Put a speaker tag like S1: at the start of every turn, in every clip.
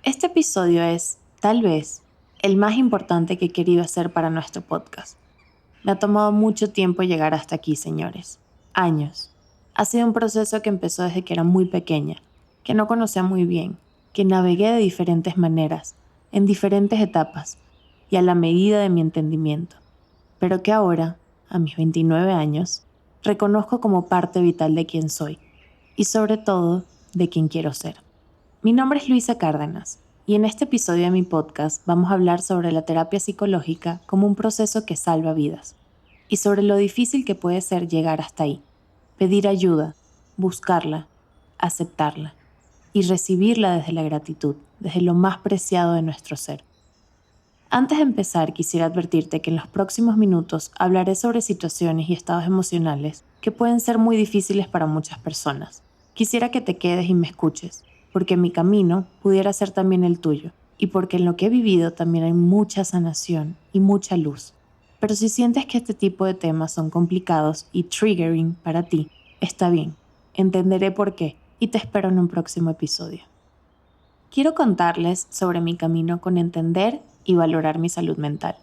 S1: Este episodio es, tal vez, el más importante que he querido hacer para nuestro podcast. Me ha tomado mucho tiempo llegar hasta aquí, señores. Años. Ha sido un proceso que empezó desde que era muy pequeña, que no conocía muy bien, que navegué de diferentes maneras, en diferentes etapas y a la medida de mi entendimiento, pero que ahora, a mis 29 años, reconozco como parte vital de quién soy y sobre todo de quién quiero ser. Mi nombre es Luisa Cárdenas y en este episodio de mi podcast vamos a hablar sobre la terapia psicológica como un proceso que salva vidas y sobre lo difícil que puede ser llegar hasta ahí, pedir ayuda, buscarla, aceptarla y recibirla desde la gratitud, desde lo más preciado de nuestro ser. Antes de empezar, quisiera advertirte que en los próximos minutos hablaré sobre situaciones y estados emocionales que pueden ser muy difíciles para muchas personas. Quisiera que te quedes y me escuches, porque mi camino pudiera ser también el tuyo, y porque en lo que he vivido también hay mucha sanación y mucha luz. Pero si sientes que este tipo de temas son complicados y triggering para ti, está bien, entenderé por qué y te espero en un próximo episodio. Quiero contarles sobre mi camino con entender y valorar mi salud mental.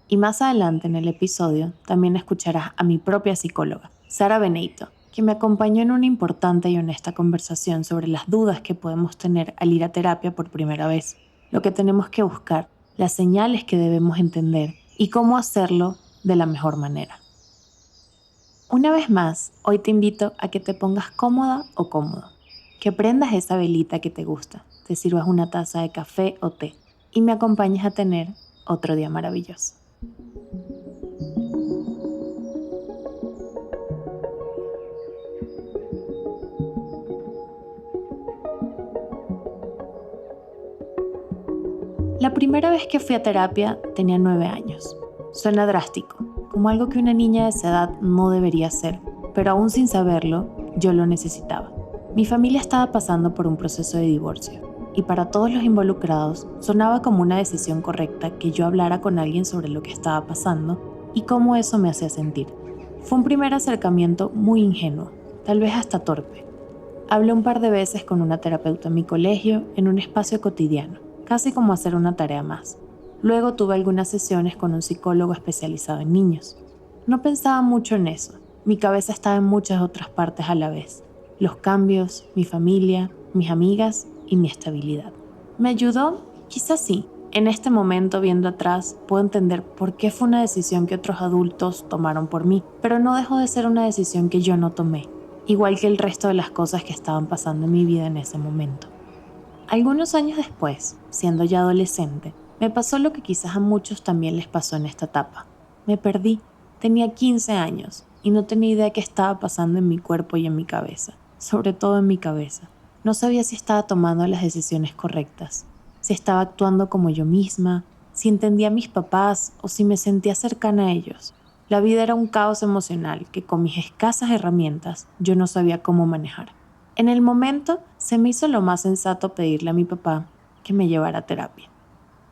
S1: Y más adelante en el episodio también escucharás a mi propia psicóloga, Sara Benito, que me acompañó en una importante y honesta conversación sobre las dudas que podemos tener al ir a terapia por primera vez, lo que tenemos que buscar, las señales que debemos entender y cómo hacerlo de la mejor manera. Una vez más, hoy te invito a que te pongas cómoda o cómodo, que prendas esa velita que te gusta, te sirvas una taza de café o té y me acompañes a tener otro día maravilloso. La primera vez que fui a terapia tenía 9 años. Suena drástico, como algo que una niña de esa edad no debería hacer, pero aún sin saberlo, yo lo necesitaba. Mi familia estaba pasando por un proceso de divorcio, y para todos los involucrados sonaba como una decisión correcta que yo hablara con alguien sobre lo que estaba pasando y cómo eso me hacía sentir. Fue un primer acercamiento muy ingenuo, tal vez hasta torpe. Hablé un par de veces con una terapeuta en mi colegio en un espacio cotidiano, casi como hacer una tarea más. Luego tuve algunas sesiones con un psicólogo especializado en niños. No pensaba mucho en eso, mi cabeza estaba en muchas otras partes a la vez. Los cambios, mi familia, mis amigas y mi estabilidad. ¿Me ayudó? Quizás sí. En este momento, viendo atrás, puedo entender por qué fue una decisión que otros adultos tomaron por mí, pero no dejó de ser una decisión que yo no tomé, igual que el resto de las cosas que estaban pasando en mi vida en ese momento. Algunos años después, siendo ya adolescente, me pasó lo que quizás a muchos también les pasó en esta etapa. Me perdí. Tenía 15 años y no tenía idea qué estaba pasando en mi cuerpo y en mi cabeza, sobre todo en mi cabeza. No sabía si estaba tomando las decisiones correctas, si estaba actuando como yo misma, si entendía a mis papás o si me sentía cercana a ellos. La vida era un caos emocional que con mis escasas herramientas yo no sabía cómo manejar. En el momento se me hizo lo más sensato pedirle a mi papá que me llevara a terapia.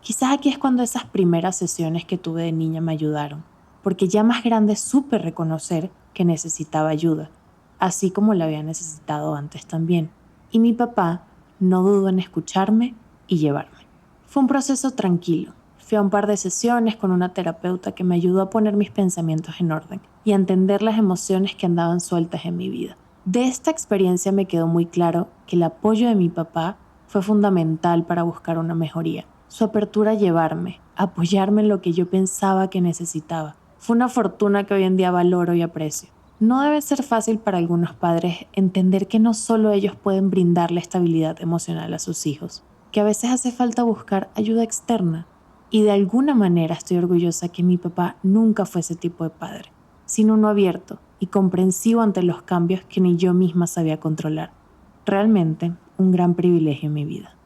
S1: Quizás aquí es cuando esas primeras sesiones que tuve de niña me ayudaron, porque ya más grande supe reconocer que necesitaba ayuda, así como la había necesitado antes también. Y mi papá no dudó en escucharme y llevarme. Fue un proceso tranquilo. Fui a un par de sesiones con una terapeuta que me ayudó a poner mis pensamientos en orden y a entender las emociones que andaban sueltas en mi vida. De esta experiencia me quedó muy claro que el apoyo de mi papá fue fundamental para buscar una mejoría. Su apertura a llevarme, a apoyarme en lo que yo pensaba que necesitaba, fue una fortuna que hoy en día valoro y aprecio. No debe ser fácil para algunos padres entender que no solo ellos pueden brindarle estabilidad emocional a sus hijos, que a veces hace falta buscar ayuda externa. Y de alguna manera estoy orgullosa que mi papá nunca fue ese tipo de padre, sino uno abierto y comprensivo ante los cambios que ni yo misma sabía controlar. Realmente un gran privilegio en mi vida.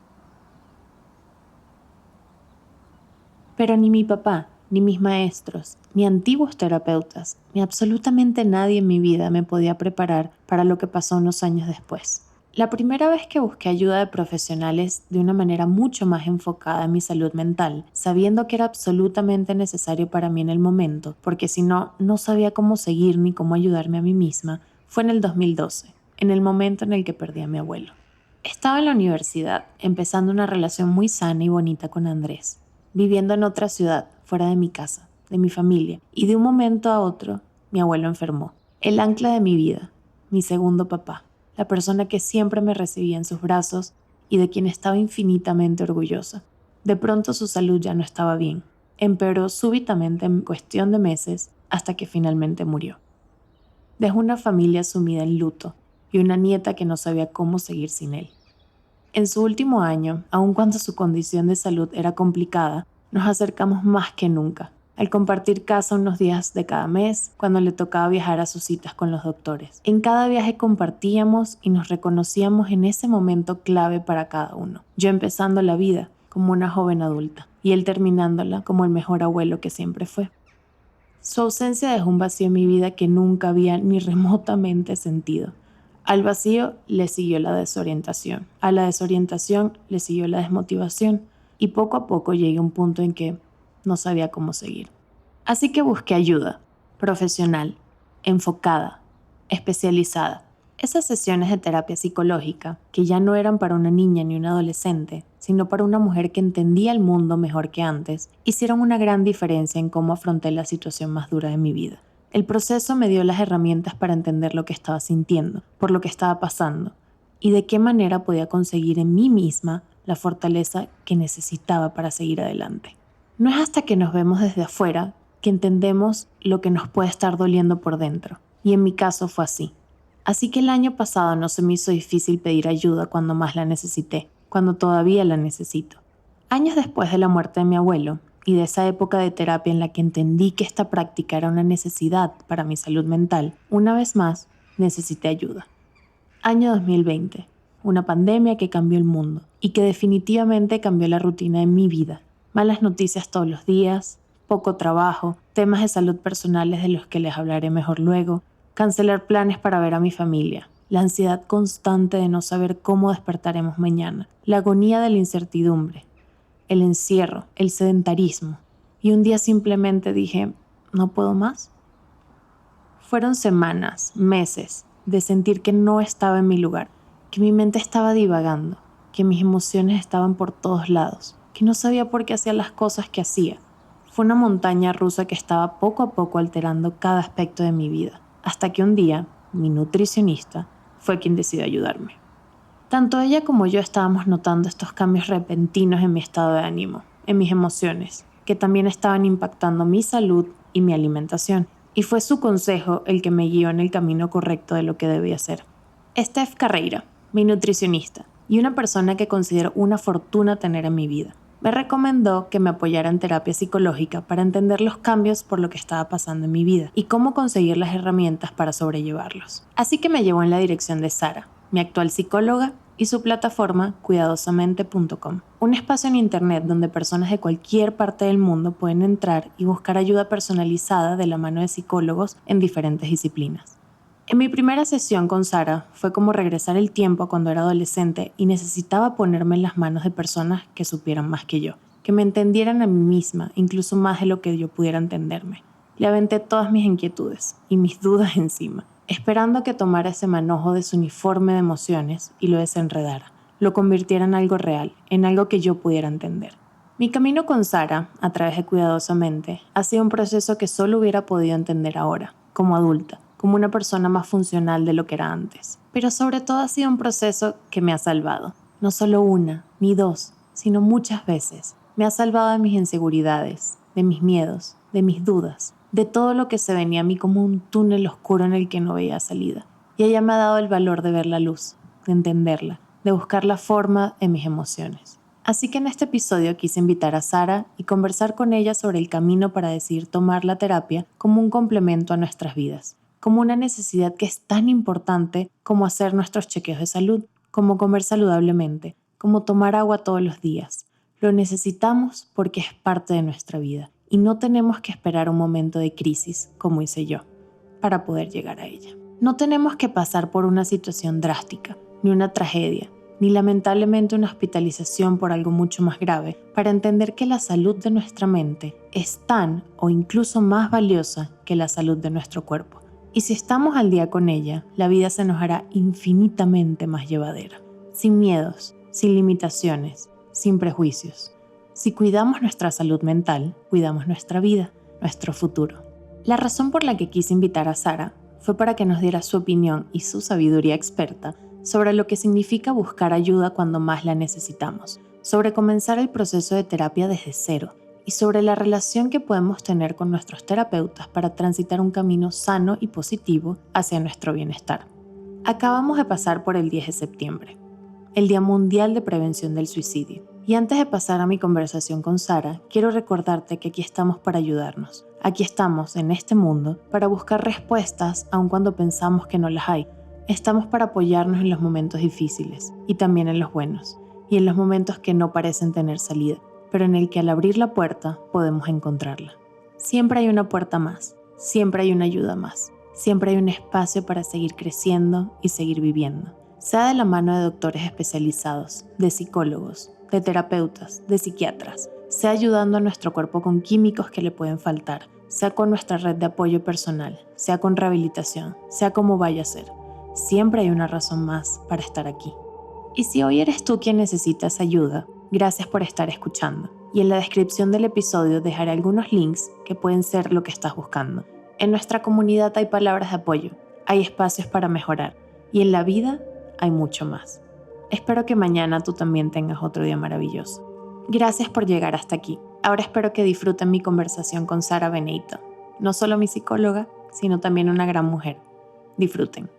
S1: Pero ni mi papá, ni mis maestros, ni antiguos terapeutas, ni absolutamente nadie en mi vida me podía preparar para lo que pasó unos años después. La primera vez que busqué ayuda de profesionales de una manera mucho más enfocada en mi salud mental, sabiendo que era absolutamente necesario para mí en el momento, porque si no, no sabía cómo seguir ni cómo ayudarme a mí misma, fue en el 2012, en el momento en el que perdí a mi abuelo. Estaba en la universidad, empezando una relación muy sana y bonita con Andrés, viviendo en otra ciudad, fuera de mi casa, de mi familia, y de un momento a otro, mi abuelo enfermó. El ancla de mi vida, mi segundo papá, la persona que siempre me recibía en sus brazos y de quien estaba infinitamente orgullosa. De pronto su salud ya no estaba bien. Empeoró súbitamente en cuestión de meses hasta que finalmente murió. Dejó una familia sumida en luto y una nieta que no sabía cómo seguir sin él. En su último año, aun cuando su condición de salud era complicada, nos acercamos más que nunca, al compartir casa unos días de cada mes, cuando le tocaba viajar a sus citas con los doctores. En cada viaje compartíamos y nos reconocíamos en ese momento clave para cada uno. Yo empezando la vida como una joven adulta y él terminándola como el mejor abuelo que siempre fue. Su ausencia dejó un vacío en mi vida que nunca había ni remotamente sentido. Al vacío le siguió la desorientación, a la desorientación le siguió la desmotivación y poco a poco llegué a un punto en que no sabía cómo seguir. Así que busqué ayuda, profesional, enfocada, especializada. Esas sesiones de terapia psicológica, que ya no eran para una niña ni un adolescente, sino para una mujer que entendía el mundo mejor que antes, hicieron una gran diferencia en cómo afronté la situación más dura de mi vida. El proceso me dio las herramientas para entender lo que estaba sintiendo, por lo que estaba pasando, y de qué manera podía conseguir en mí misma la fortaleza que necesitaba para seguir adelante. No es hasta que nos vemos desde afuera que entendemos lo que nos puede estar doliendo por dentro, y en mi caso fue así. Así que el año pasado no se me hizo difícil pedir ayuda cuando más la necesité, cuando todavía la necesito. Años después de la muerte de mi abuelo y de esa época de terapia en la que entendí que esta práctica era una necesidad para mi salud mental, una vez más necesité ayuda. Año 2020, una pandemia que cambió el mundo y que definitivamente cambió la rutina de mi vida. Malas noticias todos los días, poco trabajo, temas de salud personales de los que les hablaré mejor luego, cancelar planes para ver a mi familia, la ansiedad constante de no saber cómo despertaremos mañana, la agonía de la incertidumbre, el encierro, el sedentarismo. Y un día simplemente dije, no puedo más. Fueron semanas, meses, de sentir que no estaba en mi lugar, que mi mente estaba divagando, que mis emociones estaban por todos lados, que no sabía por qué hacía las cosas que hacía. Fue una montaña rusa que estaba poco a poco alterando cada aspecto de mi vida, hasta que un día, mi nutricionista fue quien decidió ayudarme. Tanto ella como yo estábamos notando estos cambios repentinos en mi estado de ánimo, en mis emociones, que también estaban impactando mi salud y mi alimentación. Y fue su consejo el que me guió en el camino correcto de lo que debía hacer. Steph Carreira, mi nutricionista, y una persona que considero una fortuna tener en mi vida, me recomendó que me apoyara en terapia psicológica para entender los cambios por lo que estaba pasando en mi vida y cómo conseguir las herramientas para sobrellevarlos. Así que me llevó en la dirección de Sara, mi actual psicóloga, y su plataforma cuidadosamente.com, un espacio en internet donde personas de cualquier parte del mundo pueden entrar y buscar ayuda personalizada de la mano de psicólogos en diferentes disciplinas. En mi primera sesión con Sara fue como regresar el tiempo a cuando era adolescente y necesitaba ponerme en las manos de personas que supieran más que yo, que me entendieran a mí misma, incluso más de lo que yo pudiera entenderme. Le aventé todas mis inquietudes y mis dudas encima, esperando que tomara ese manojo de su uniforme de emociones y lo desenredara, lo convirtiera en algo real, en algo que yo pudiera entender. Mi camino con Sara, a través de Cuidadosamente, ha sido un proceso que solo hubiera podido entender ahora, como adulta, como una persona más funcional de lo que era antes. Pero sobre todo ha sido un proceso que me ha salvado, no solo una, ni dos, sino muchas veces. Me ha salvado de mis inseguridades, de mis miedos, de mis dudas, de todo lo que se venía a mí como un túnel oscuro en el que no veía salida. Y ella me ha dado el valor de ver la luz, de entenderla, de buscar la forma en mis emociones. Así que en este episodio quise invitar a Sara y conversar con ella sobre el camino para decidir tomar la terapia como un complemento a nuestras vidas, como una necesidad que es tan importante como hacer nuestros chequeos de salud, como comer saludablemente, como tomar agua todos los días. Lo necesitamos porque es parte de nuestra vida. Y no tenemos que esperar un momento de crisis, como hice yo, para poder llegar a ella. No tenemos que pasar por una situación drástica, ni una tragedia, ni lamentablemente una hospitalización por algo mucho más grave, para entender que la salud de nuestra mente es tan o incluso más valiosa que la salud de nuestro cuerpo. Y si estamos al día con ella, la vida se nos hará infinitamente más llevadera. sin miedos, sin limitaciones, sin prejuicios. Si cuidamos nuestra salud mental, cuidamos nuestra vida, nuestro futuro. La razón por la que quise invitar a Sara fue para que nos diera su opinión y su sabiduría experta sobre lo que significa buscar ayuda cuando más la necesitamos, sobre comenzar el proceso de terapia desde cero y sobre la relación que podemos tener con nuestros terapeutas para transitar un camino sano y positivo hacia nuestro bienestar. Acabamos de pasar por el 10 de septiembre, el Día Mundial de Prevención del Suicidio. Y antes de pasar a mi conversación con Sara, quiero recordarte que aquí estamos para ayudarnos. Aquí estamos, en este mundo, para buscar respuestas aun cuando pensamos que no las hay. Estamos para apoyarnos en los momentos difíciles y también en los buenos, y en los momentos que no parecen tener salida, pero en el que al abrir la puerta podemos encontrarla. Siempre hay una puerta más, siempre hay una ayuda más, siempre hay un espacio para seguir creciendo y seguir viviendo. Sea de la mano de doctores especializados, de psicólogos, de terapeutas, de psiquiatras, sea ayudando a nuestro cuerpo con químicos que le pueden faltar, sea con nuestra red de apoyo personal, sea con rehabilitación, sea como vaya a ser. Siempre hay una razón más para estar aquí. Y si hoy eres tú quien necesitas ayuda, gracias por estar escuchando. Y en la descripción del episodio dejaré algunos links que pueden ser lo que estás buscando. En nuestra comunidad hay palabras de apoyo, hay espacios para mejorar y en la vida hay mucho más. Espero que mañana tú también tengas otro día maravilloso. Gracias por llegar hasta aquí. Ahora espero que disfruten mi conversación con Sara Beneyto. No solo mi psicóloga, sino también una gran mujer. Disfruten.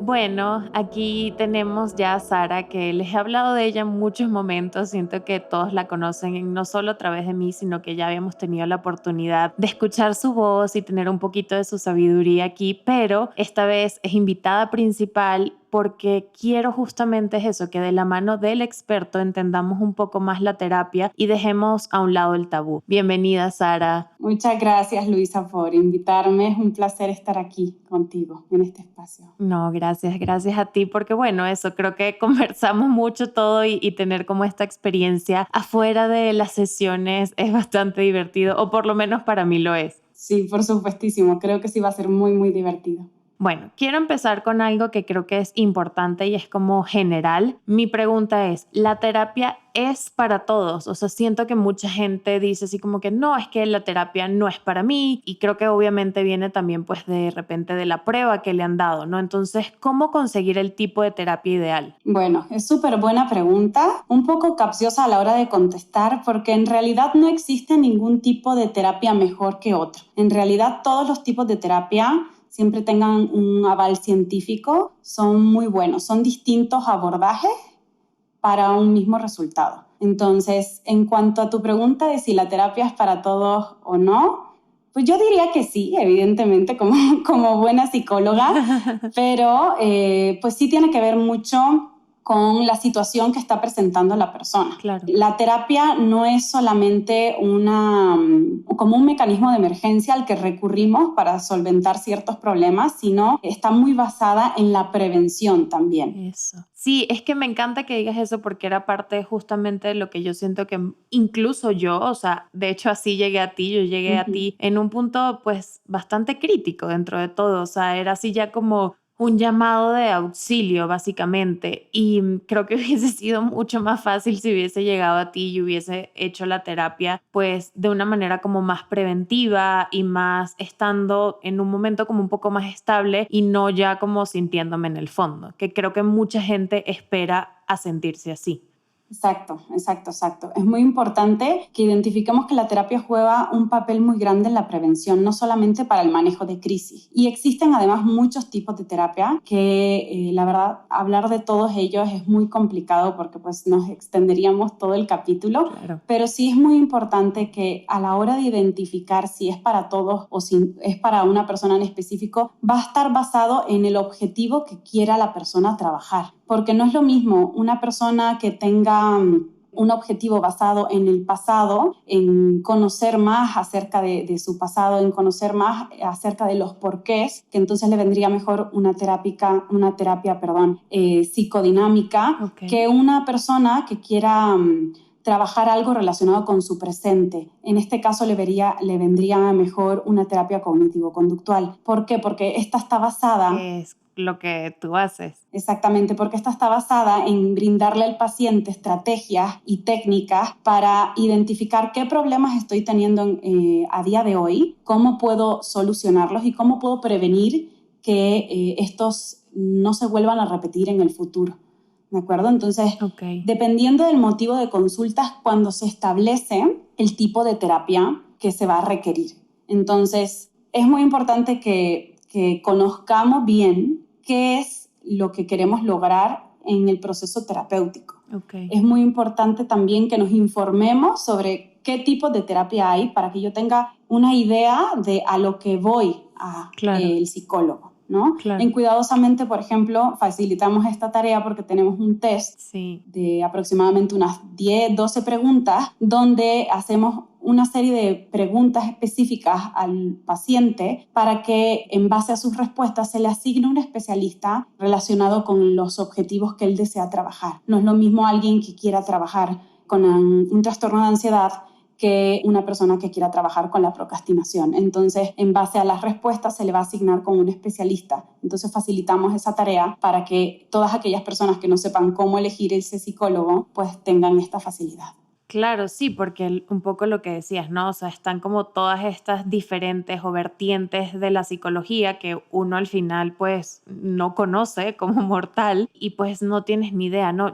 S1: Bueno, aquí tenemos ya a Sara, que les he hablado de ella en muchos momentos. Siento que todos la conocen, no solo a través de mí, sino que ya habíamos tenido la oportunidad de escuchar su voz y tener un poquito de su sabiduría aquí, pero esta vez es invitada principal porque quiero justamente eso, que de la mano del experto entendamos un poco más la terapia y dejemos a un lado el tabú. Bienvenida, Sara.
S2: Muchas gracias, Luisa, por invitarme. Es un placer estar aquí contigo en este espacio.
S1: No, gracias a ti, porque bueno, eso, creo que conversamos mucho todo y tener como esta experiencia afuera de las sesiones es bastante divertido, o por lo menos para mí lo es.
S2: Sí, por supuestísimo. Creo que sí va a ser muy, muy divertido.
S1: Bueno, quiero empezar con algo que creo que es importante y es como general. Mi pregunta es, ¿la terapia es para todos? O sea, siento que mucha gente dice así como que no, es que la terapia no es para mí, y creo que obviamente viene también pues de repente de la prueba que le han dado, ¿no? Entonces, ¿cómo conseguir el tipo de terapia ideal?
S2: Bueno, es súper buena pregunta, un poco capciosa a la hora de contestar porque en realidad no existe ningún tipo de terapia mejor que otro. En realidad todos los tipos de terapia siempre tengan un aval científico, son muy buenos, son distintos abordajes para un mismo resultado. Entonces, en cuanto a tu pregunta de si la terapia es para todos o no, pues yo diría que sí, evidentemente, como buena psicóloga, pero pues sí tiene que ver mucho con la situación que está presentando la persona.
S1: Claro.
S2: La terapia no es solamente como un mecanismo de emergencia al que recurrimos para solventar ciertos problemas, sino está muy basada en la prevención también.
S1: Eso. Sí, es que me encanta que digas eso porque era parte justamente de lo que yo siento que incluso yo, o sea, de hecho así llegué a ti, yo llegué a ti en un punto pues bastante crítico dentro de todo, o sea, era así ya como un llamado de auxilio básicamente, y creo que hubiese sido mucho más fácil si hubiese llegado a ti y hubiese hecho la terapia pues de una manera como más preventiva y más estando en un momento como un poco más estable y no ya como sintiéndome en el fondo, que creo que mucha gente espera a sentirse así.
S2: Exacto. Es muy importante que identifiquemos que la terapia juega un papel muy grande en la prevención, no solamente para el manejo de crisis. Y existen además muchos tipos de terapia que la verdad hablar de todos ellos es muy complicado porque pues nos extenderíamos todo el capítulo,
S1: Claro.
S2: Pero sí es muy importante que a la hora de identificar si es para todos o si es para una persona en específico, va a estar basado en el objetivo que quiera la persona trabajar. Porque no es lo mismo una persona que tenga un objetivo basado en el pasado, en conocer más acerca de su pasado, en conocer más acerca de los porqués, que entonces le vendría mejor una terapia psicodinámica,
S1: Okay.
S2: que una persona que quiera trabajar algo relacionado con su presente. En este caso le vendría mejor una terapia cognitivo-conductual. ¿Por qué? Porque esta está basada...
S1: ¿Qué es lo que tú haces?
S2: Exactamente, porque esta está basada en brindarle al paciente estrategias y técnicas para identificar qué problemas estoy teniendo a día de hoy, cómo puedo solucionarlos y cómo puedo prevenir que estos no se vuelvan a repetir en el futuro. ¿De acuerdo? Entonces, dependiendo del motivo de consultas, cuando se establece el tipo de terapia que se va a requerir. Entonces, es muy importante que conozcamos bien qué es lo que queremos lograr en el proceso terapéutico. Es muy importante también que nos informemos sobre qué tipo de terapia hay para que yo tenga una idea de a lo que voy el psicólogo, ¿no?
S1: Claro.
S2: En Cuidadosamente, por ejemplo, facilitamos esta tarea porque tenemos un test de aproximadamente unas 10, 12 preguntas donde hacemos una serie de preguntas específicas al paciente para que en base a sus respuestas se le asigne un especialista relacionado con los objetivos que él desea trabajar. No es lo mismo alguien que quiera trabajar con un trastorno de ansiedad que una persona que quiera trabajar con la procrastinación. Entonces, en base a las respuestas se le va a asignar con un especialista. Entonces, facilitamos esa tarea para que todas aquellas personas que no sepan cómo elegir ese psicólogo, pues tengan esta facilidad.
S1: Claro, sí, porque un poco lo que decías, ¿no? O sea, están como todas estas diferentes o vertientes de la psicología que uno al final pues no conoce como mortal y pues no tienes ni idea, ¿no?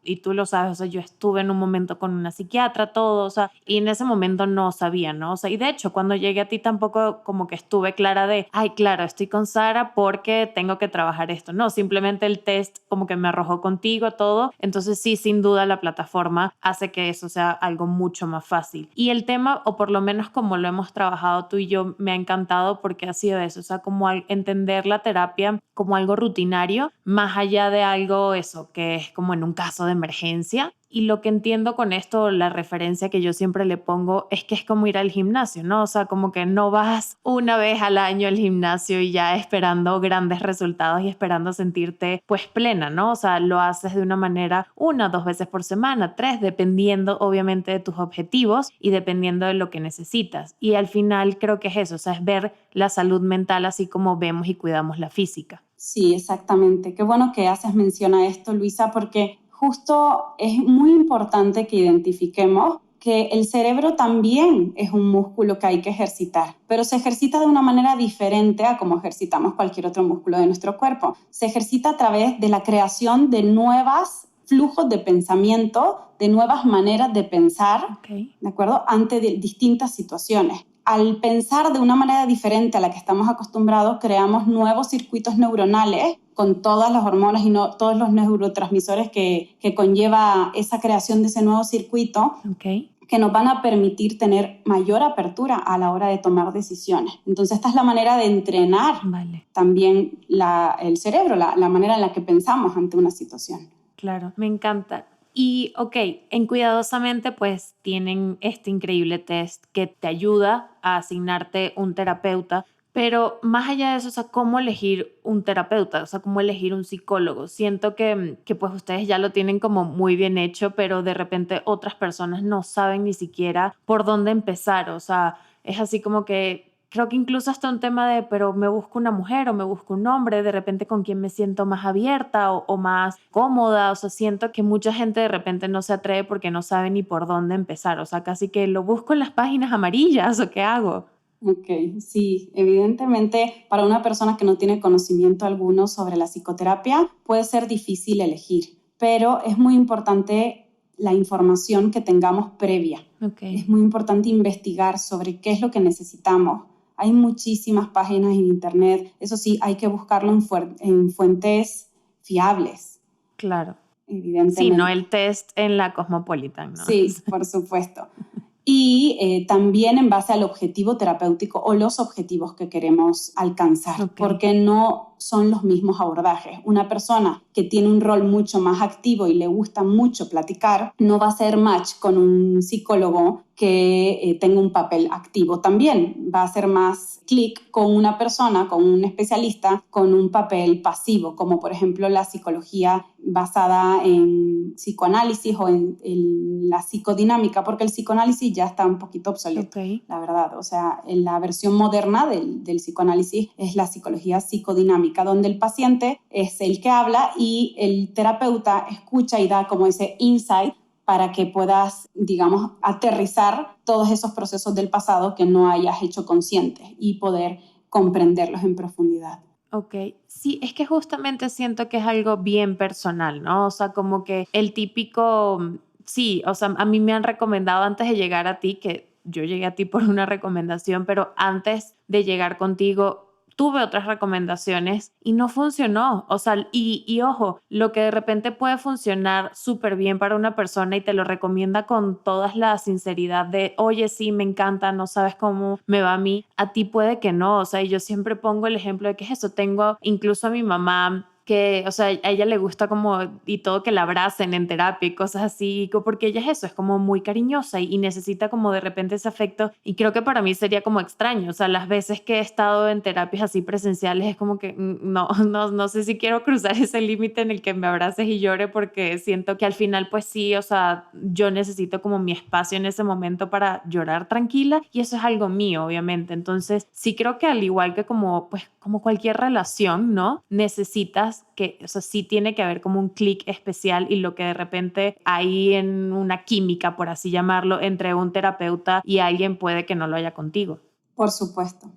S1: Y tú lo sabes, o sea, yo estuve en un momento con una psiquiatra, todo, o sea, y en ese momento no sabía, ¿no? O sea, y de hecho, cuando llegué a ti tampoco como que estuve clara de, ay, claro, estoy con Sara porque tengo que trabajar esto. No, simplemente el test como que me arrojó contigo todo. Entonces sí, sin duda la plataforma hace que eso sea algo mucho más fácil. Y el tema, o por lo menos como lo hemos trabajado tú y yo, me ha encantado porque ha sido eso, o sea, como entender la terapia como algo rutinario, más allá de algo eso, que es como en un caso de emergencia. Y lo que entiendo con esto, la referencia que yo siempre le pongo es que es como ir al gimnasio, ¿no? O sea, como que no vas una vez al año al gimnasio y ya esperando grandes resultados y esperando sentirte pues plena, ¿no? O sea, lo haces de una manera 1 o 2 veces por semana, 3, dependiendo obviamente de tus objetivos y dependiendo de lo que necesitas. Y al final creo que es eso, o sea, es ver la salud mental así como vemos y cuidamos la física.
S2: Sí, exactamente. Qué bueno que haces mención a esto, Luisa, porque justo es muy importante que identifiquemos que el cerebro también es un músculo que hay que ejercitar, pero se ejercita de una manera diferente a como ejercitamos cualquier otro músculo de nuestro cuerpo. Se ejercita a través de la creación de nuevos flujos de pensamiento, de nuevas maneras de pensar, ¿de acuerdo? Ante distintas situaciones. Al pensar de una manera diferente a la que estamos acostumbrados, creamos nuevos circuitos neuronales con todas las hormonas y todos los neurotransmisores que conlleva esa creación de ese nuevo circuito, que nos van a permitir tener mayor apertura a la hora de tomar decisiones. Entonces, esta es la manera de entrenar también el cerebro, la manera en la que pensamos ante una situación.
S1: Claro, me encanta. Y en Cuidadosamente pues tienen este increíble test que te ayuda a asignarte un terapeuta, pero más allá de eso, o sea, ¿cómo elegir un terapeuta? O sea, ¿cómo elegir un psicólogo? Siento que pues ustedes ya lo tienen como muy bien hecho, pero de repente otras personas no saben ni siquiera por dónde empezar. O sea, es así como que creo que incluso hasta un tema de, pero me busco una mujer o me busco un hombre, de repente con quien me siento más abierta o más cómoda. O sea, siento que mucha gente de repente no se atreve porque no sabe ni por dónde empezar. O sea, casi que lo busco en las páginas amarillas o qué hago.
S2: Ok, sí, evidentemente para una persona que no tiene conocimiento alguno sobre la psicoterapia puede ser difícil elegir, pero es muy importante la información que tengamos previa. Es muy importante investigar sobre qué es lo que necesitamos. Hay muchísimas páginas en internet, eso sí, hay que buscarlo en fuentes fiables.
S1: Claro.
S2: Evidentemente.
S1: Sí, no el test en la Cosmopolitan, ¿no?
S2: Sí, por supuesto. Y también en base al objetivo terapéutico o los objetivos que queremos alcanzar, porque no son los mismos abordajes. Una persona que tiene un rol mucho más activo y le gusta mucho platicar no va a ser match con un psicólogo que tenga un papel activo también. Va a hacer más clic con una persona, con un especialista, con un papel pasivo, como por ejemplo la psicología basada en psicoanálisis o en la psicodinámica, porque el psicoanálisis ya está un poquito obsoleto, la verdad. O sea, en la versión moderna del psicoanálisis es la psicología psicodinámica, donde el paciente es el que habla y el terapeuta escucha y da como ese insight para que puedas, digamos, aterrizar todos esos procesos del pasado que no hayas hecho conscientes y poder comprenderlos en profundidad.
S1: Ok, sí, es que justamente siento que es algo bien personal, ¿no? O sea, como que el típico, sí, o sea, a mí me han recomendado antes de llegar a ti, que yo llegué a ti por una recomendación, pero antes de llegar contigo tuve otras recomendaciones y no funcionó. O sea, y ojo, lo que de repente puede funcionar súper bien para una persona y te lo recomienda con toda la sinceridad de, oye, sí, me encanta, no sabes cómo me va a ti puede que no. O sea, y yo siempre pongo el ejemplo de que es eso. Tengo incluso a mi mamá que, o sea, a ella le gusta como y todo que la abracen en terapia y cosas así, porque ella es eso, es como muy cariñosa y necesita como de repente ese afecto y creo que para mí sería como extraño, o sea, las veces que he estado en terapias así presenciales es como que no sé si quiero cruzar ese límite en el que me abraces y llore porque siento que al final pues sí, o sea, yo necesito como mi espacio en ese momento para llorar tranquila y eso es algo mío, obviamente, entonces sí creo que al igual que como pues como cualquier relación, ¿no? Necesitas que, o sea, sí tiene que haber como un clic especial y lo que de repente hay en una química, por así llamarlo, entre un terapeuta y alguien puede que no lo haya contigo.
S2: Por supuesto,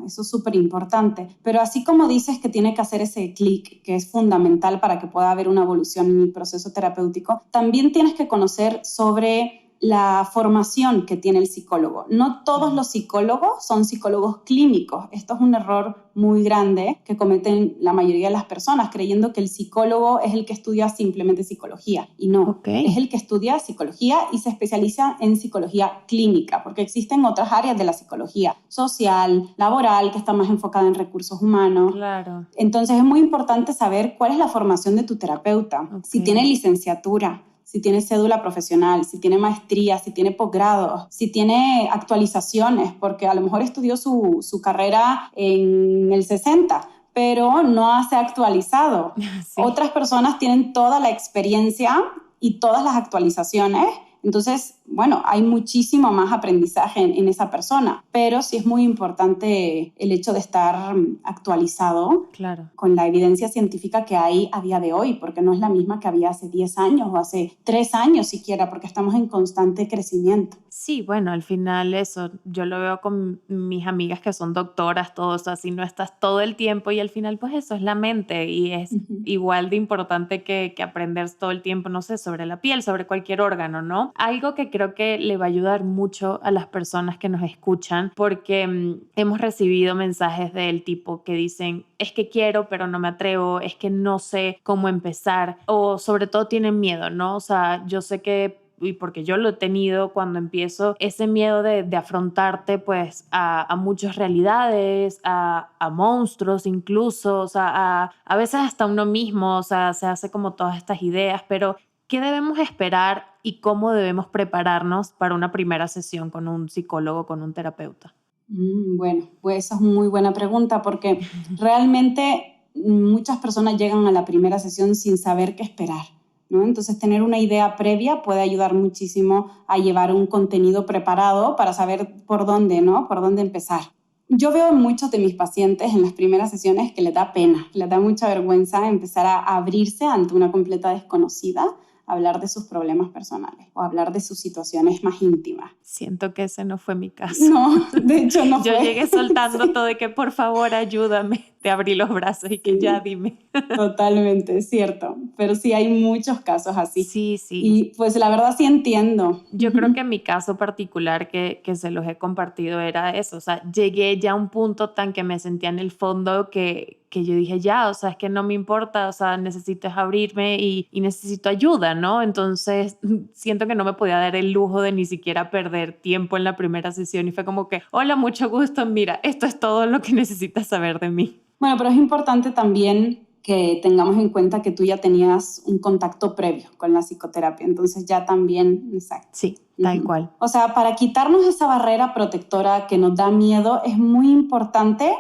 S2: eso es súper importante. Pero así como dices que tiene que hacer ese clic, que es fundamental para que pueda haber una evolución en el proceso terapéutico, también tienes que conocer sobre la formación que tiene el psicólogo. No todos los psicólogos son psicólogos clínicos. Esto es un error muy grande que cometen la mayoría de las personas, creyendo que el psicólogo es el que estudia simplemente psicología. Y no, es el que estudia psicología y se especializa en psicología clínica, porque existen otras áreas de la psicología, social, laboral, que está más enfocada en recursos humanos.
S1: Claro.
S2: Entonces es muy importante saber cuál es la formación de tu terapeuta, si tiene licenciatura, si tiene cédula profesional, si tiene maestría, si tiene posgrado, si tiene actualizaciones, porque a lo mejor estudió su carrera en el 60, pero no se ha actualizado. Sí. Otras personas tienen toda la experiencia y todas las actualizaciones. Entonces, bueno, hay muchísimo más aprendizaje en esa persona, pero sí es muy importante el hecho de estar actualizado con la evidencia científica que hay a día de hoy, porque no es la misma que había hace 10 años o hace 3 años siquiera, porque estamos en constante crecimiento.
S1: Sí, bueno, al final eso, yo lo veo con mis amigas que son doctoras, todos así, no estás todo el tiempo y al final pues eso es la mente y es igual de importante que aprender todo el tiempo, no sé, sobre la piel, sobre cualquier órgano, ¿no? Algo que creo que le va a ayudar mucho a las personas que nos escuchan porque hemos recibido mensajes del tipo que dicen, es que quiero pero no me atrevo, es que no sé cómo empezar o sobre todo tienen miedo, ¿no? O sea, yo sé que y porque yo lo he tenido cuando empiezo, ese miedo de afrontarte pues a muchas realidades, a monstruos incluso, o sea, a veces hasta uno mismo, o sea, se hace como todas estas ideas, pero ¿qué debemos esperar y cómo debemos prepararnos para una primera sesión con un psicólogo, con un terapeuta?
S2: Bueno, pues esa es una muy buena pregunta porque realmente muchas personas llegan a la primera sesión sin saber qué esperar, ¿no? Entonces, tener una idea previa puede ayudar muchísimo a llevar un contenido preparado para saber por dónde, ¿no? Por dónde empezar. Yo veo en muchos de mis pacientes en las primeras sesiones que les da pena, les da mucha vergüenza empezar a abrirse ante una completa desconocida, hablar de sus problemas personales o hablar de sus situaciones más íntimas.
S1: Siento que ese no fue mi caso.
S2: No, de hecho no
S1: Yo
S2: fue.
S1: llegué soltando todo de que por favor ayúdame, te abrí los brazos y que ya dime.
S2: Totalmente, es cierto, pero sí hay muchos casos así.
S1: Sí.
S2: Y pues la verdad sí entiendo.
S1: Yo creo que en mi caso particular que se los he compartido era eso, o sea, llegué ya a un punto tan que me sentía en el fondo que yo dije ya, o sea, es que no me importa, o sea, necesito abrirme y necesito ayuda, ¿no? Entonces siento que no me podía dar el lujo de ni siquiera perder tiempo en la primera sesión y fue como que, hola, mucho gusto, mira, esto es todo lo que necesitas saber de mí.
S2: Bueno, pero es importante también que tengamos en cuenta que tú ya tenías un contacto previo con la psicoterapia, entonces ya también, exacto.
S1: Sí, tal cual.
S2: O sea, para quitarnos esa barrera protectora que nos da miedo, es muy importante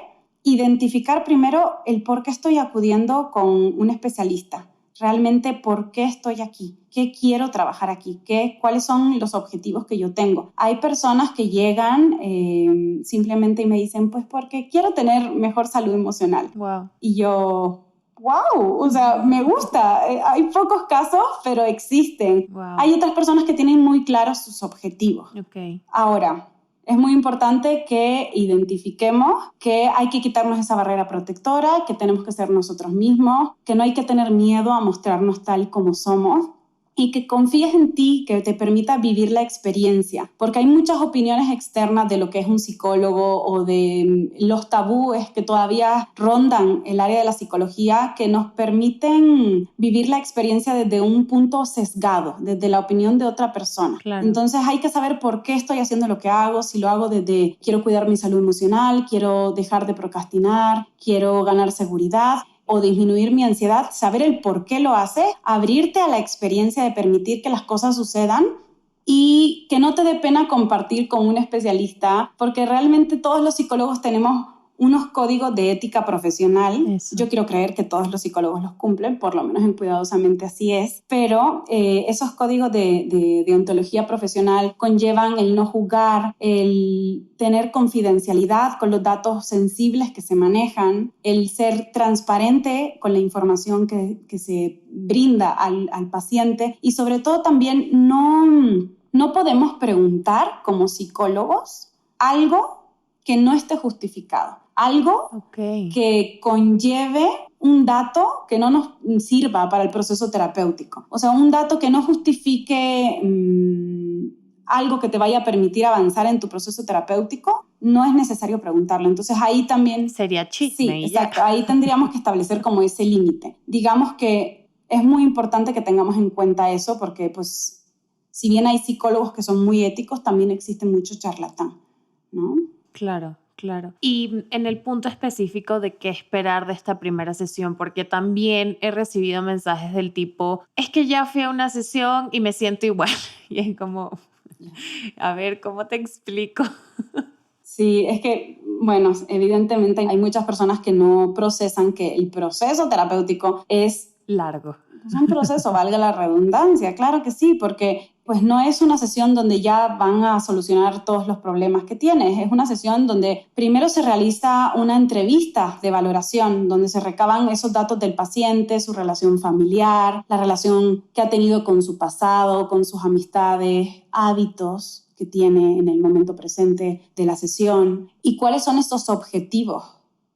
S2: identificar primero el por qué estoy acudiendo con un especialista. Realmente, ¿por qué estoy aquí? ¿Qué quiero trabajar aquí? ¿Cuáles son los objetivos que yo tengo? Hay personas que llegan simplemente y me dicen, pues porque quiero tener mejor salud emocional.
S1: Wow.
S2: Y yo, wow, o sea, me gusta. Hay pocos casos, pero existen.
S1: Wow.
S2: Hay otras personas que tienen muy claros sus objetivos.
S1: Okay.
S2: Ahora, es muy importante que identifiquemos que hay que quitarnos esa barrera protectora, que tenemos que ser nosotros mismos, que no hay que tener miedo a mostrarnos tal como somos y que confíes en ti, que te permita vivir la experiencia, porque hay muchas opiniones externas de lo que es un psicólogo o de los tabúes que todavía rondan el área de la psicología que nos permiten vivir la experiencia desde un punto sesgado, desde la opinión de otra persona.
S1: Claro.
S2: Entonces hay que saber por qué estoy haciendo lo que hago, si lo hago desde quiero cuidar mi salud emocional, quiero dejar de procrastinar, quiero ganar seguridad o disminuir mi ansiedad, saber el por qué lo hace, abrirte a la experiencia de permitir que las cosas sucedan y que no te dé pena compartir con un especialista, porque realmente todos los psicólogos tenemos unos códigos de ética profesional.
S1: Eso.
S2: Yo quiero creer que todos los psicólogos los cumplen, por lo menos en Cuidadosamente así es, pero esos códigos de ontología profesional conllevan el no juzgar, el tener confidencialidad con los datos sensibles que se manejan, el ser transparente con la información que se brinda al paciente y sobre todo también no podemos preguntar como psicólogos algo que no esté justificado, algo que conlleve un dato que no nos sirva para el proceso terapéutico. O sea, un dato que no justifique algo que te vaya a permitir avanzar en tu proceso terapéutico, no es necesario preguntarlo. Entonces ahí también...
S1: Sería chisme.
S2: Sí, exacto. Ahí tendríamos que establecer como ese límite. Digamos que es muy importante que tengamos en cuenta eso porque, pues, si bien hay psicólogos que son muy éticos, también existe mucho charlatán, ¿no?
S1: Claro, claro. Y en el punto específico de qué esperar de esta primera sesión, porque también he recibido mensajes del tipo, es que ya fui a una sesión y me siento igual. Y es como, a ver, ¿cómo te explico?
S2: Sí, es que, bueno, evidentemente hay muchas personas que no procesan que el proceso terapéutico es
S1: largo.
S2: Es un proceso, valga la redundancia, claro que sí, porque pues no es una sesión donde ya van a solucionar todos los problemas que tienes, es una sesión donde primero se realiza una entrevista de valoración, donde se recaban esos datos del paciente, su relación familiar, la relación que ha tenido con su pasado, con sus amistades, hábitos que tiene en el momento presente de la sesión y cuáles son estos objetivos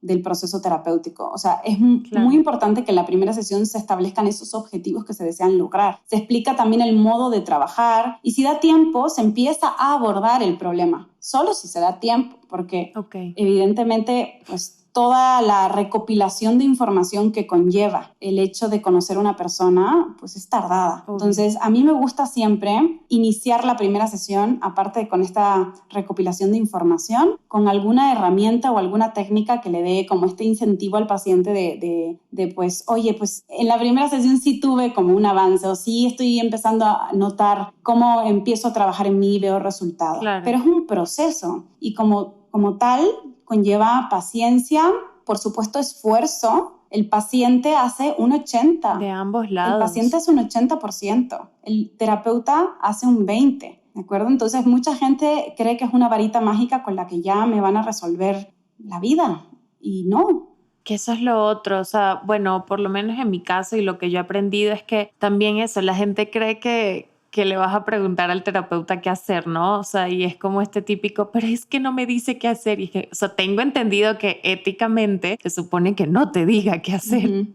S2: del proceso terapéutico. O sea, es muy importante que en la primera sesión se establezcan esos objetivos que se desean lograr. Se explica también el modo de trabajar y si da tiempo se empieza a abordar el problema. Solo si se da tiempo, porque evidentemente pues toda la recopilación de información que conlleva el hecho de conocer una persona, pues es tardada. Entonces, a mí me gusta siempre iniciar la primera sesión, aparte de con esta recopilación de información, con alguna herramienta o alguna técnica que le dé como este incentivo al paciente de pues, oye, pues en la primera sesión sí tuve como un avance o sí estoy empezando a notar cómo empiezo a trabajar en mí y veo resultados.
S1: Claro.
S2: Pero es un proceso y como tal conlleva paciencia, por supuesto esfuerzo. El paciente hace un 80%.
S1: De ambos lados.
S2: El paciente hace un 80%. El terapeuta hace un 20%. ¿De acuerdo? Entonces mucha gente cree que es una varita mágica con la que ya me van a resolver la vida. Y no.
S1: Que eso es lo otro, o sea, bueno, por lo menos en mi caso y lo que yo he aprendido es que también eso, la gente cree que le vas a preguntar al terapeuta qué hacer, ¿no? O sea, y es como este típico, pero es que no me dice qué hacer. Y es que, o sea, tengo entendido que éticamente se supone que no te diga qué hacer,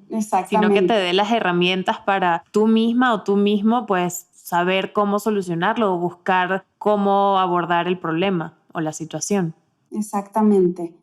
S1: sino que te dé las herramientas para tú misma o tú mismo, pues, saber cómo solucionarlo o buscar cómo abordar el problema o la situación.
S2: Exactamente.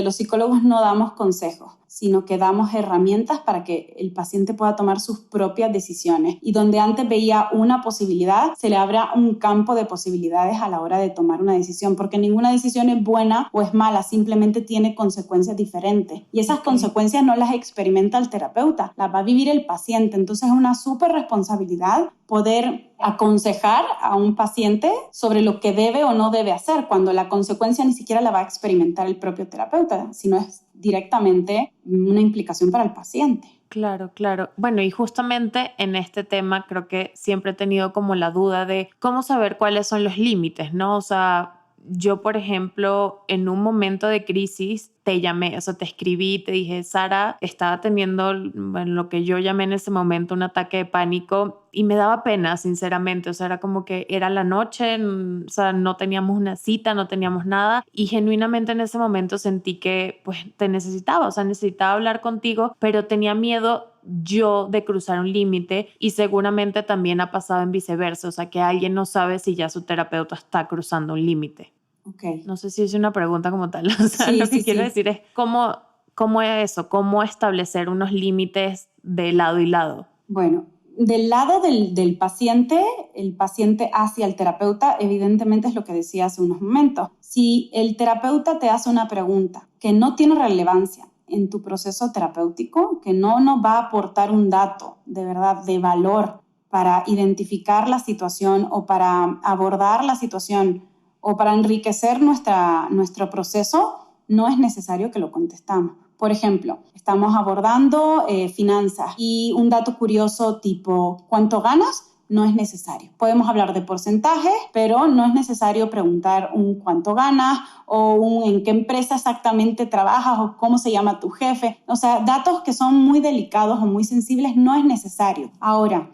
S2: Los psicólogos no damos consejos. sino que damos herramientas para que el paciente pueda tomar sus propias decisiones. Y donde antes veía una posibilidad, se le abra un campo de posibilidades a la hora de tomar una decisión, porque ninguna decisión es buena o es mala, simplemente tiene consecuencias diferentes. Y esas consecuencias no las experimenta el terapeuta, las va a vivir el paciente. Entonces es una súper responsabilidad poder aconsejar a un paciente sobre lo que debe o no debe hacer, cuando la consecuencia ni siquiera la va a experimentar el propio terapeuta, sino es directamente una implicación para el paciente.
S1: Claro, claro. Bueno, y justamente en este tema creo que siempre he tenido como la duda de cómo saber cuáles son los límites, ¿no? O sea, yo, por ejemplo, en un momento de crisis te llamé, o sea, te escribí, te dije, Sara, estaba teniendo bueno, lo que yo llamé en ese momento un ataque de pánico y me daba pena, sinceramente, o sea, era como que era la noche, o sea, no teníamos una cita, no teníamos nada y genuinamente en ese momento sentí que pues te necesitaba, o sea, necesitaba hablar contigo, pero tenía miedo yo de cruzar un límite y seguramente también ha pasado en viceversa, o sea, que alguien no sabe si ya su terapeuta está cruzando un límite.
S2: Okay.
S1: No sé si es una pregunta como tal, o sea,
S2: Sí,
S1: lo que
S2: sí,
S1: quiero
S2: sí.
S1: decir es cómo es eso, cómo establecer unos límites de lado y lado.
S2: Bueno, del lado del paciente, el paciente hacia el terapeuta, evidentemente es lo que decía hace unos momentos. Si el terapeuta te hace una pregunta que no tiene relevancia en tu proceso terapéutico, que no nos va a aportar un dato de verdad de valor para identificar la situación o para abordar la situación o para enriquecer nuestro proceso, no es necesario que lo contestamos. Por ejemplo, estamos abordando finanzas y un dato curioso tipo ¿cuánto ganas? No es necesario. Podemos hablar de porcentajes, pero no es necesario preguntar un cuánto ganas o un en qué empresa exactamente trabajas o cómo se llama tu jefe. O sea, datos que son muy delicados o muy sensibles no es necesario. Ahora,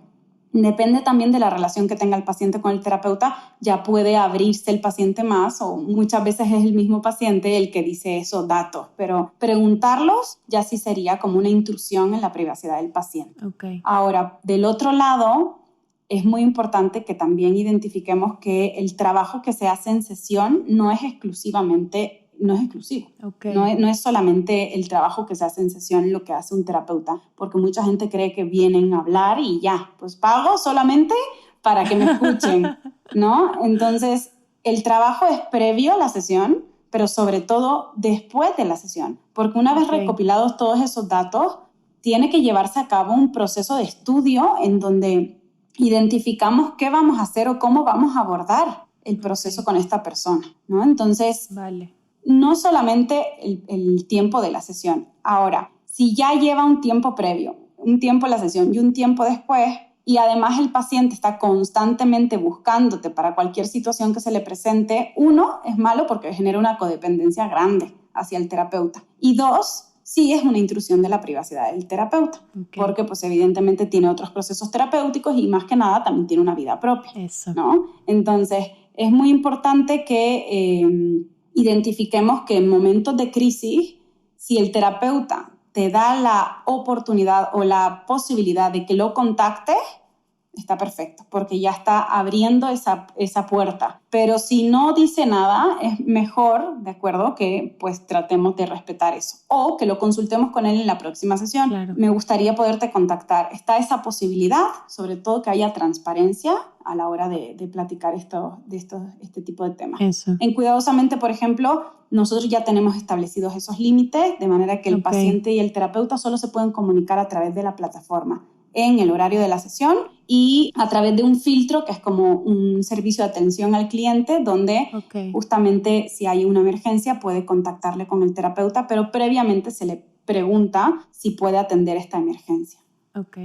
S2: depende también de la relación que tenga el paciente con el terapeuta, ya puede abrirse el paciente más o muchas veces es el mismo paciente el que dice esos datos, pero preguntarlos ya sí sería como una intrusión en la privacidad del paciente.
S1: Okay.
S2: Ahora, del otro lado, es muy importante que también identifiquemos que el trabajo que se hace en sesión no es exclusivo.
S1: Okay.
S2: No es solamente el trabajo que se hace en sesión lo que hace un terapeuta, porque mucha gente cree que vienen a hablar y ya, pues pago solamente para que me escuchen, ¿no? Entonces, el trabajo es previo a la sesión, pero sobre todo después de la sesión, porque una vez recopilados todos esos datos, tiene que llevarse a cabo un proceso de estudio en donde identificamos qué vamos a hacer o cómo vamos a abordar el proceso con esta persona, ¿no? Entonces,
S1: vale.
S2: No solamente el tiempo de la sesión. Ahora, si ya lleva un tiempo previo, un tiempo en la sesión y un tiempo después, y además el paciente está constantemente buscándote para cualquier situación que se le presente, uno, es malo porque genera una codependencia grande hacia el terapeuta. Y dos, sí es una intrusión de la privacidad del terapeuta, porque pues evidentemente tiene otros procesos terapéuticos y más que nada también tiene una vida propia.
S1: Eso.
S2: ¿No? Entonces, es muy importante que identifiquemos que en momentos de crisis, si el terapeuta te da la oportunidad o la posibilidad de que lo contactes, está perfecto, porque ya está abriendo esa puerta. Pero si no dice nada, es mejor, ¿de acuerdo?, que pues tratemos de respetar eso. O que lo consultemos con él en la próxima sesión.
S1: Claro.
S2: Me gustaría poderte contactar. Está esa posibilidad, sobre todo que haya transparencia a la hora de platicar este tipo de temas.
S1: Eso.
S2: En Cuidadosamente, por ejemplo, nosotros ya tenemos establecidos esos límites, de manera que el paciente y el terapeuta solo se pueden comunicar a través de la plataforma en el horario de la sesión y a través de un filtro que es como un servicio de atención al cliente donde justamente si hay una emergencia puede contactarle con el terapeuta, pero previamente se le pregunta si puede atender esta emergencia.
S1: Ok,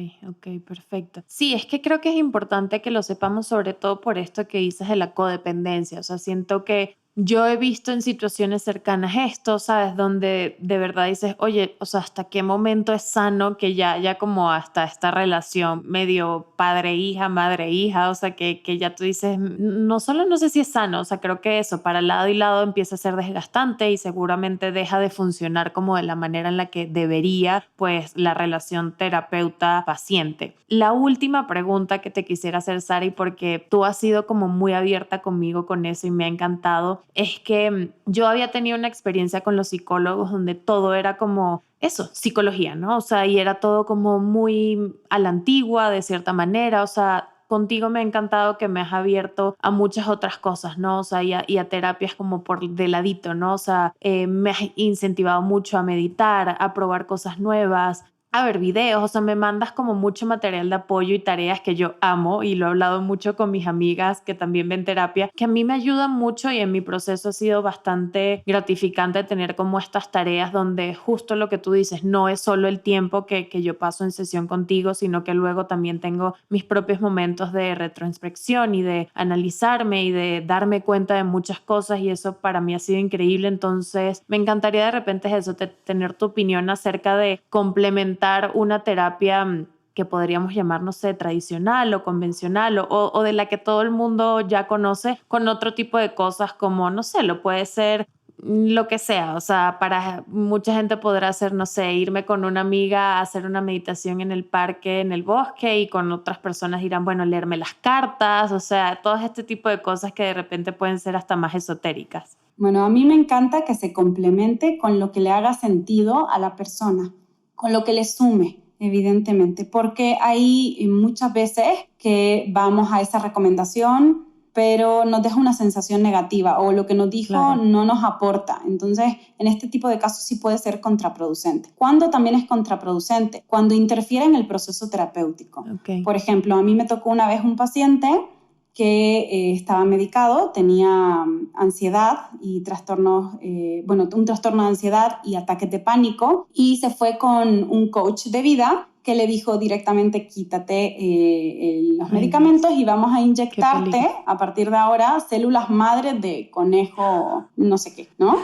S1: perfecto. Sí, es que creo que es importante que lo sepamos, sobre todo por esto que dices de la codependencia. O sea, siento que yo he visto en situaciones cercanas esto, ¿sabes? Donde de verdad dices, oye, o sea, ¿hasta qué momento es sano que ya como hasta esta relación medio padre-hija, madre-hija? O sea, que ya tú dices, no solo no sé si es sano, o sea, creo que eso para lado y lado empieza a ser desgastante y seguramente deja de funcionar como de la manera en la que debería, pues, la relación terapeuta-paciente. La última pregunta que te quisiera hacer, Sari, porque tú has sido como muy abierta conmigo con eso y me ha encantado. es que yo había tenido una experiencia con los psicólogos donde todo era como eso, psicología, ¿no? O sea, y era todo como muy a la antigua, de cierta manera, o sea, contigo me ha encantado que me has abierto a muchas otras cosas, ¿no? O sea, y a terapias como por de ladito, ¿no? O sea, me has incentivado mucho a meditar, a probar cosas nuevas, a ver videos, o sea, me mandas como mucho material de apoyo y tareas que yo amo y lo he hablado mucho con mis amigas que también ven terapia, que a mí me ayudan mucho y en mi proceso ha sido bastante gratificante tener como estas tareas donde justo lo que tú dices, no es solo el tiempo que yo paso en sesión contigo, sino que luego también tengo mis propios momentos de retroinspección y de analizarme y de darme cuenta de muchas cosas y eso para mí ha sido increíble. Entonces, me encantaría de repente eso, tener tu opinión acerca de complementar una terapia que podríamos llamar, no sé, tradicional o convencional o de la que todo el mundo ya conoce con otro tipo de cosas como, no sé, lo puede ser lo que sea, o sea, para mucha gente podrá hacer, no sé, irme con una amiga a hacer una meditación en el parque, en el bosque y con otras personas dirán, bueno, leerme las cartas, o sea, todo este tipo de cosas que de repente pueden ser hasta más esotéricas.
S2: Bueno, a mí me encanta que se complemente con lo que le haga sentido a la persona, con lo que le sume, evidentemente, porque hay muchas veces que vamos a esa recomendación, pero nos deja una sensación negativa o lo que nos dijo
S1: Claro.
S2: no nos aporta. Entonces, en este tipo de casos sí puede ser contraproducente. ¿Cuándo también es contraproducente? Cuando interfiere en el proceso terapéutico.
S1: Okay.
S2: Por ejemplo, a mí me tocó una vez un paciente que estaba medicado, tenía ansiedad y trastornos, un trastorno de ansiedad y ataques de pánico, y se fue con un coach de vida que le dijo directamente quítate los medicamentos y vamos a inyectarte a partir de ahora células madres de conejo no sé qué, ¿no?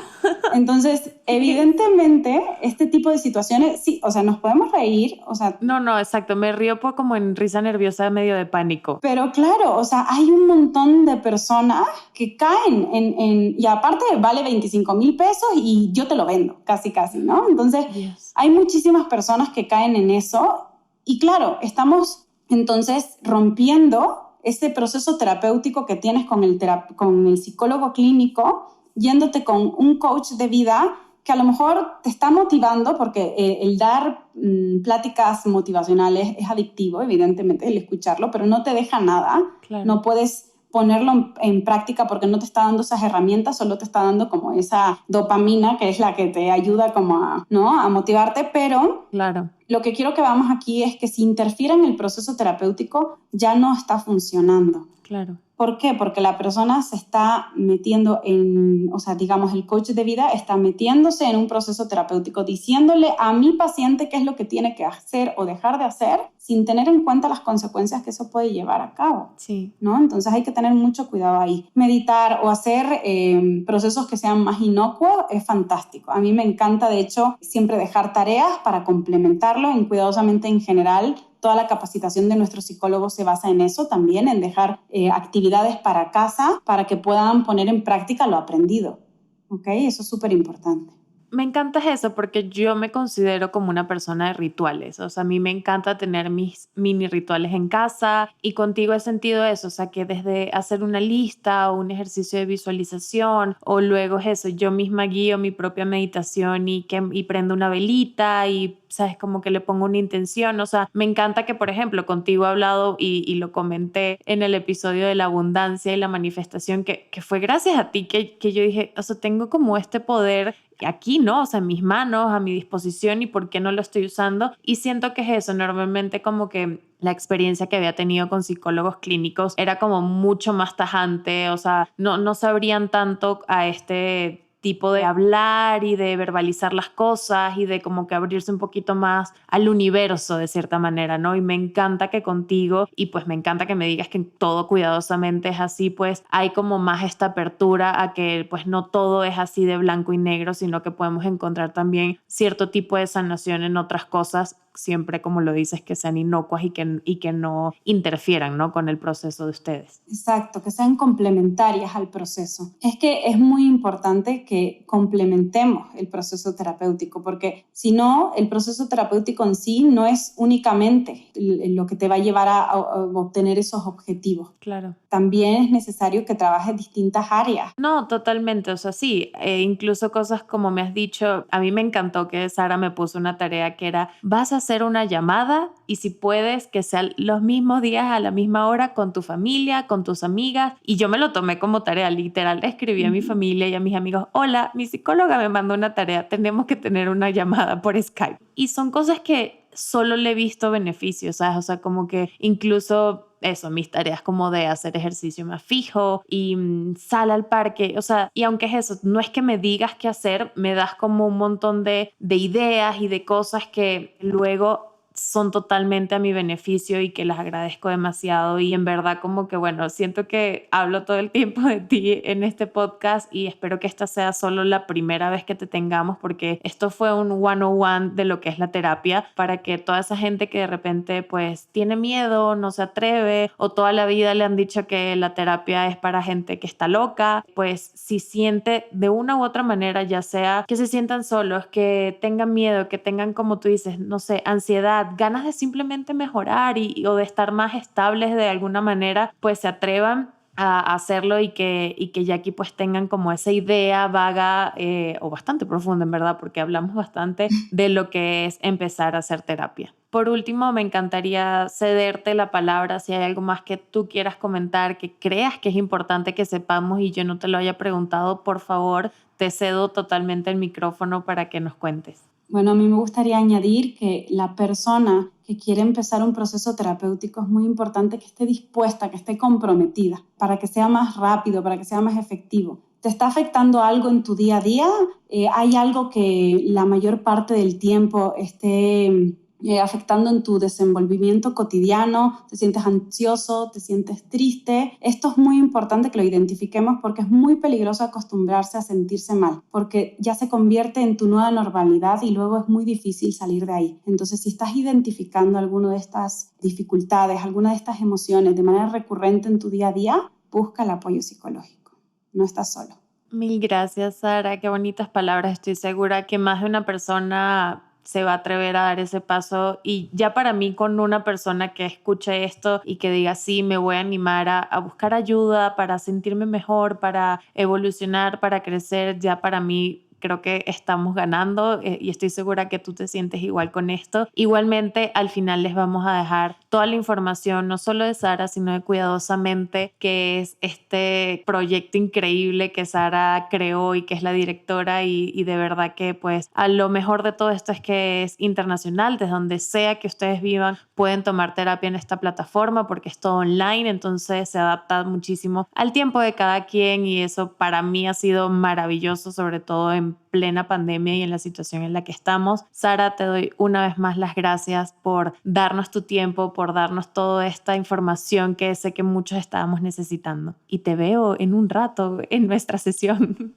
S2: Entonces, evidentemente, este tipo de situaciones, sí, o sea, nos podemos reír, o sea...
S1: No, exacto, me río como en risa nerviosa medio de pánico.
S2: Pero claro, o sea, hay un montón de personas que caen y aparte vale 25,000 pesos y yo te lo vendo, casi, ¿no? Entonces,
S1: Yes.
S2: Hay muchísimas personas que caen en eso y claro, estamos entonces rompiendo ese proceso terapéutico que tienes con el psicólogo clínico, yéndote con un coach de vida que a lo mejor te está motivando porque el dar pláticas motivacionales es adictivo, evidentemente, el escucharlo, pero no te deja nada.
S1: Claro.
S2: No puedes ponerlo en práctica porque no te está dando esas herramientas, solo te está dando como esa dopamina que es la que te ayuda como a motivarte, pero
S1: claro.
S2: Lo que quiero que veamos aquí es que si interfiere en el proceso terapéutico ya no está funcionando.
S1: Claro.
S2: ¿Por qué? Porque la persona se está metiendo digamos, el coach de vida está metiéndose en un proceso terapéutico, diciéndole a mi paciente qué es lo que tiene que hacer o dejar de hacer, sin tener en cuenta las consecuencias que eso puede llevar a cabo.
S1: Sí.
S2: ¿No? Entonces hay que tener mucho cuidado ahí. Meditar o hacer procesos que sean más inocuos es fantástico. A mí me encanta, de hecho, siempre dejar tareas para complementarlo en Cuidadosamente en general. Toda la capacitación de nuestros psicólogos se basa en eso también, en dejar actividades para casa para que puedan poner en práctica lo aprendido. ¿Ok? Eso es súper importante.
S1: Me encanta eso porque yo me considero como una persona de rituales, o sea, a mí me encanta tener mis mini rituales en casa y contigo he sentido eso, o sea, que desde hacer una lista o un ejercicio de visualización o luego es eso, yo misma guío mi propia meditación y prendo una velita y, sabes, como que le pongo una intención, o sea, me encanta que, por ejemplo, contigo he hablado y lo comenté en el episodio de la abundancia y la manifestación, que fue gracias a ti que yo dije, o sea, tengo como este poder aquí, ¿no? O sea, en mis manos, a mi disposición y por qué no lo estoy usando. Y siento que es eso, normalmente como que la experiencia que había tenido con psicólogos clínicos era como mucho más tajante, o sea, no sabrían tanto a este tipo de hablar y de verbalizar las cosas y de como que abrirse un poquito más al universo de cierta manera, ¿no? Y me encanta que contigo, y pues me encanta que me digas que todo cuidadosamente es así, pues hay como más esta apertura a que pues no todo es así de blanco y negro, sino que podemos encontrar también cierto tipo de sanación en otras cosas, siempre como lo dices, que sean inocuas y que no interfieran, ¿no? Con el proceso de ustedes.
S2: Exacto, que sean complementarias al proceso. Es que es muy importante que complementemos el proceso terapéutico, porque si no, el proceso terapéutico en sí no es únicamente lo que te va a llevar a obtener esos objetivos.
S1: Claro.
S2: también es necesario que trabajes distintas áreas.
S1: No, totalmente, o sea, sí, incluso cosas como me has dicho, a mí me encantó que Sara me puso una tarea que era, vas a hacer una llamada y si puedes que sean los mismos días a la misma hora con tu familia, con tus amigas, y yo me lo tomé como tarea, literal, escribí a mi familia y a mis amigos, hola, mi psicóloga me mandó una tarea, tenemos que tener una llamada por Skype. Y son cosas que solo le he visto beneficios, ¿sabes? O sea, como que incluso eso, mis tareas como de hacer ejercicio más fijo y sal al parque, o sea, y aunque es eso, no es que me digas qué hacer, me das como un montón de ideas y de cosas que luego son totalmente a mi beneficio y que las agradezco demasiado y en verdad como que bueno, siento que hablo todo el tiempo de ti en este podcast y espero que esta sea solo la primera vez que te tengamos porque esto fue un 101 de lo que es la terapia para que toda esa gente que de repente pues tiene miedo, no se atreve o toda la vida le han dicho que la terapia es para gente que está loca, pues si siente de una u otra manera, ya sea que se sientan solos, que tengan miedo, que tengan como tú dices, no sé, ansiedad, ganas de simplemente mejorar o de estar más estables de alguna manera, pues se atrevan a hacerlo y que Jackie pues tengan como esa idea vaga o bastante profunda en verdad, porque hablamos bastante de lo que es empezar a hacer terapia. Por último, me encantaría cederte la palabra si hay algo más que tú quieras comentar, que creas que es importante que sepamos y yo no te lo haya preguntado, por favor, te cedo totalmente el micrófono para que nos cuentes.
S2: Bueno, a mí me gustaría añadir que la persona que quiere empezar un proceso terapéutico es muy importante que esté dispuesta, que esté comprometida, para que sea más rápido, para que sea más efectivo. ¿Te está afectando algo en tu día a día? ¿Hay algo que la mayor parte del tiempo esté afectando en tu desenvolvimiento cotidiano? ¿Te sientes ansioso? ¿Te sientes triste? Esto es muy importante que lo identifiquemos porque es muy peligroso acostumbrarse a sentirse mal, porque ya se convierte en tu nueva normalidad y luego es muy difícil salir de ahí. Entonces, si estás identificando alguna de estas dificultades, alguna de estas emociones de manera recurrente en tu día a día, busca el apoyo psicológico. No estás solo.
S1: Mil gracias, Sara. Qué bonitas palabras. Estoy segura que más de una persona se va a atrever a dar ese paso y ya para mí con una persona que escuche esto y que diga sí, me voy a animar a buscar ayuda para sentirme mejor, para evolucionar, para crecer, ya para mí creo que estamos ganando y estoy segura que tú te sientes igual con esto. Igualmente, al final les vamos a dejar toda la información, no solo de Sara, sino de Cuidadosamente, que es este proyecto increíble que Sara creó y que es la directora y de verdad que pues a lo mejor de todo esto es que es internacional, desde donde sea que ustedes vivan, pueden tomar terapia en esta plataforma porque es todo online, entonces se adapta muchísimo al tiempo de cada quien y eso para mí ha sido maravilloso, sobre todo en plena pandemia y en la situación en la que estamos. Sara, te doy una vez más las gracias por darnos tu tiempo, por darnos toda esta información que sé que muchos estábamos necesitando. Y te veo en un rato en nuestra sesión.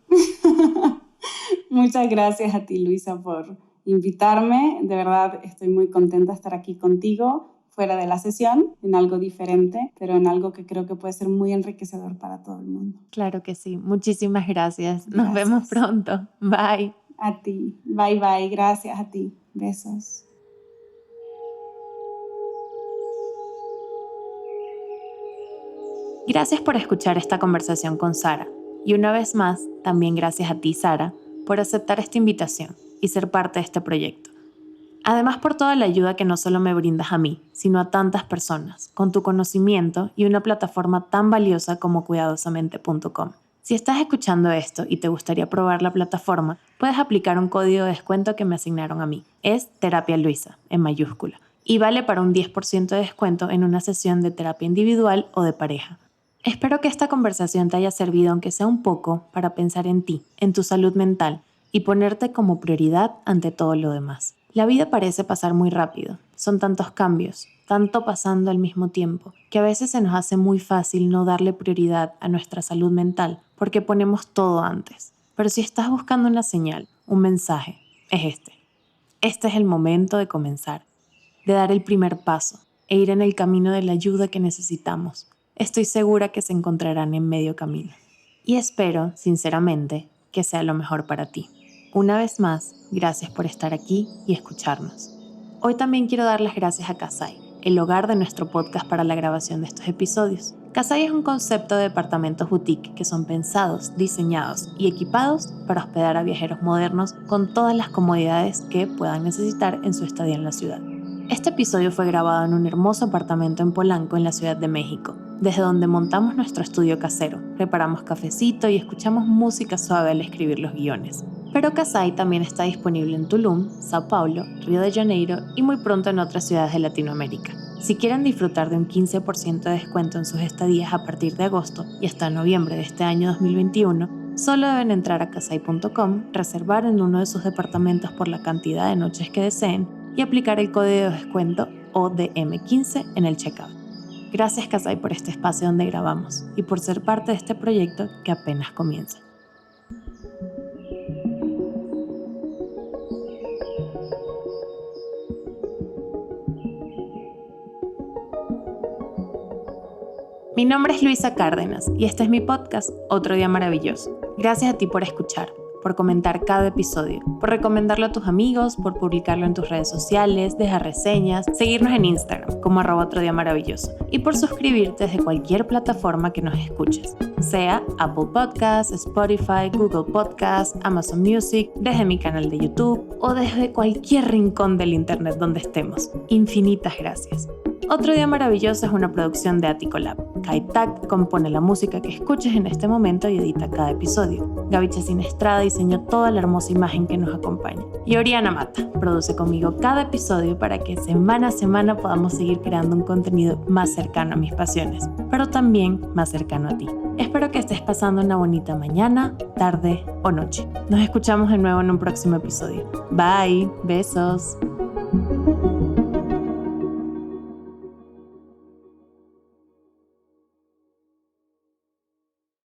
S2: Muchas gracias a ti, Luisa, por invitarme. De verdad, estoy muy contenta de estar aquí contigo, fuera de la sesión, en algo diferente, pero en algo que creo que puede ser muy enriquecedor para todo el mundo.
S1: Claro que sí. Muchísimas gracias. Nos vemos pronto. Bye.
S2: A ti. Bye, bye. Gracias a ti. Besos.
S1: Gracias por escuchar esta conversación con Sara. Y una vez más, también gracias a ti, Sara, por aceptar esta invitación y ser parte de este proyecto. Además, por toda la ayuda que no solo me brindas a mí, sino a tantas personas, con tu conocimiento y una plataforma tan valiosa como cuidadosamente.com. Si estás escuchando esto y te gustaría probar la plataforma, puedes aplicar un código de descuento que me asignaron a mí. Es Terapia Luisa, en mayúscula, y vale para un 10% de descuento en una sesión de terapia individual o de pareja. Espero que esta conversación te haya servido, aunque sea un poco, para pensar en ti, en tu salud mental y ponerte como prioridad ante todo lo demás. La vida parece pasar muy rápido. Son tantos cambios, tanto pasando al mismo tiempo, que a veces se nos hace muy fácil no darle prioridad a nuestra salud mental porque ponemos todo antes. Pero si estás buscando una señal, un mensaje, es este. Este es el momento de comenzar, de dar el primer paso e ir en el camino de la ayuda que necesitamos. Estoy segura que se encontrarán en medio camino. Y espero, sinceramente, que sea lo mejor para ti. Una vez más, gracias por estar aquí y escucharnos. Hoy también quiero dar las gracias a Kasai, el hogar de nuestro podcast para la grabación de estos episodios. Kasai es un concepto de departamentos boutique que son pensados, diseñados y equipados para hospedar a viajeros modernos con todas las comodidades que puedan necesitar en su estadía en la ciudad. Este episodio fue grabado en un hermoso apartamento en Polanco, en la Ciudad de México, desde donde montamos nuestro estudio casero, preparamos cafecito y escuchamos música suave al escribir los guiones. Pero Kasai también está disponible en Tulum, Sao Paulo, Río de Janeiro y muy pronto en otras ciudades de Latinoamérica. Si quieren disfrutar de un 15% de descuento en sus estadías a partir de agosto y hasta noviembre de este año 2021, solo deben entrar a kasai.com, reservar en uno de sus departamentos por la cantidad de noches que deseen y aplicar el código de descuento ODM15 en el checkout. Gracias Kasai por este espacio donde grabamos y por ser parte de este proyecto que apenas comienza. Mi nombre es Luisa Cárdenas y este es mi podcast, Otro Día Maravilloso. Gracias a ti por escuchar, por comentar cada episodio, por recomendarlo a tus amigos, por publicarlo en tus redes sociales, dejar reseñas, seguirnos en Instagram como @OtroDiaMaravilloso y por suscribirte desde cualquier plataforma que nos escuches, sea Apple Podcasts, Spotify, Google Podcasts, Amazon Music, desde mi canal de YouTube o desde cualquier rincón del internet donde estemos. Infinitas gracias. Otro Día Maravilloso es una producción de Attico Lab. Kai Tak compone la música que escuches en este momento y edita cada episodio. Gaby Chacín Estrada diseñó toda la hermosa imagen que nos acompaña. Y Oriana Mata produce conmigo cada episodio para que semana a semana podamos seguir creando un contenido más cercano a mis pasiones, pero también más cercano a ti. Espero que estés pasando una bonita mañana, tarde o noche. Nos escuchamos de nuevo en un próximo episodio. Bye, besos.